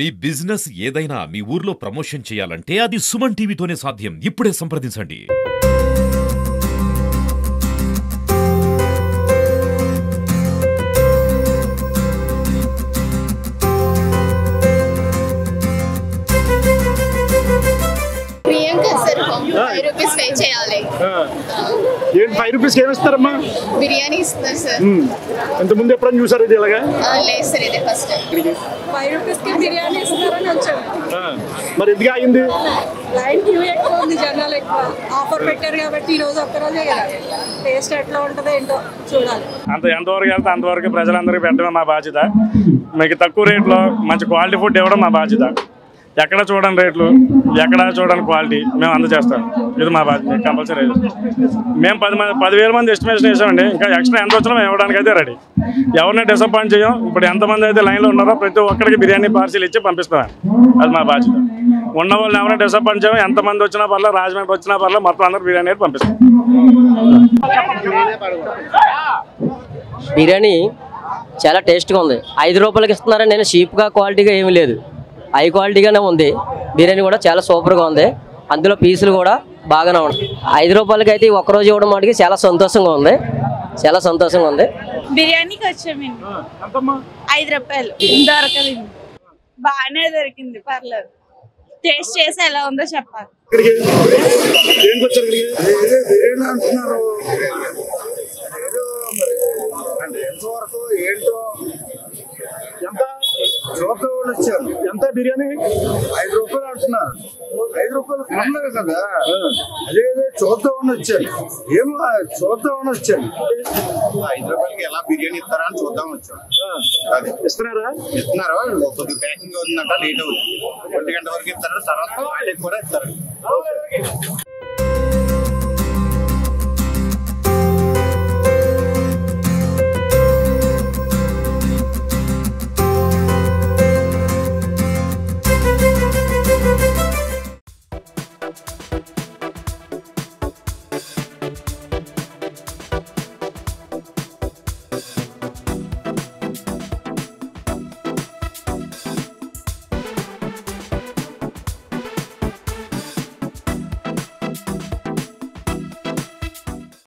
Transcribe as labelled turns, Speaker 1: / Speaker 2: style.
Speaker 1: మీ business ఏదైనా మీ ఊర్లో promotion చేయాలంటే అది సుమన్ టీవీతోనే సాధ్యం. ఇప్పుడే సంప్రదించండి.
Speaker 2: ఏంటి 5 రూపీస్ ఏమి ఇస్తారమ్మా?
Speaker 3: బిర్యానీ ఇస్తున్నారు సార్.
Speaker 2: ఇంత ముందు ఎప్పుడైనా చూసారు ఇది ఇలాగా?
Speaker 3: లేదు సార్, ఇదే ఫస్ట్ టైం.
Speaker 4: 5 రూపీస్కి బిర్యానీ ఇస్తున్నారని వచ్చాము.
Speaker 2: మరి ఎందుకు ఆగింది?
Speaker 4: లైన్ క్యూ ఎక్కువ ఉంది, జనాలు ఎక్కువ. ఆఫర్ పెట్టారు కాబట్టి ఈ రోజు ఒక్కరోజే కదా, టేస్ట్ ఎట్లా ఉంటుందో ఏంటో చూడాలి.
Speaker 5: ఎంతవరకు వెళ్తే అంతవరకు ప్రజలందరికీ పెట్టడమే మా బాధ్యత. మీకు తక్కువ రేట్లో మంచి క్వాలిటీ ఫుడ్ ఇవ్వడం మా బాధ్యత. ఎక్కడ చూడండి రేట్లు, ఎక్కడ చూడండి క్వాలిటీ మేము అందజేస్తాం. ఇది మా బాధ్యత కంపల్సరీ. మేము 10,000 మంది ఎస్టిమేషన్ వేసామండి. ఇంకా ఎక్స్ట్రా ఎంత వచ్చినా మేము ఇవ్వడానికి అయితే రెడీ. ఎవరిని డిసప్పాయింట్ చేయం. ఇప్పుడు ఎంతమంది అయితే లైన్లో ఉన్నారో ప్రతి ఒక్కరికి బిర్యానీ పార్సిల్ ఇచ్చి పంపిస్తాం. అది మా బాధ్యత. ఉన్న వాళ్ళని ఎవరైనా డిసప్పాయింట్ చేయం. ఎంతమంది వచ్చినా పర్లేదు, రాజమండ్రి వచ్చినా పర్లేదు, మొత్తం అందరూ బిర్యానీ అయితే పంపిస్తాం.
Speaker 6: బిర్యానీ చాలా టేస్ట్గా ఉంది. 5 రూపాయలకి ఇస్తున్నారని నేను చీప్గా క్వాలిటీగా ఏమీ లేదు, హై క్వాలిటీగానే ఉంది. బిర్యానీ కూడా చాలా సూపర్గా ఉంది. అందులో పీసులు కూడా బాగానే ఉన్నాయి. 5 రూపాయలకి అయితే ఒక్కరోజు ఇవ్వడం వాటికి చాలా సంతోషంగా ఉంది, చాలా సంతోషంగా ఉంది.
Speaker 7: బిర్యానీకి వచ్చామండి. 5 రూపాయలు దొరకలేదు, బాగానే దొరికింది, పర్లేదు. టేస్ట్ చేసి ఎలా ఉందో చెప్పాలి.
Speaker 2: ఎంత బిర్యానీ?
Speaker 8: 5 రూపాయలు అంటున్నారు. 5 రూపాయలు కొనలేదు కదా, అదేదో చూద్దామని వచ్చాను. ఏమో చూద్దామని వచ్చాను. 5 రూపాయలకి ఎలా బిర్యానీ ఇస్తారా అని చూద్దామని వచ్చాను. అది ఇస్తున్నారు. కొద్దిగా ప్యాకింగ్ అవుతుందంట, లేట్ అవుతుంది. 1 గంట వరకు ఇస్తారు, తర్వాత కూడా ఇస్తారు.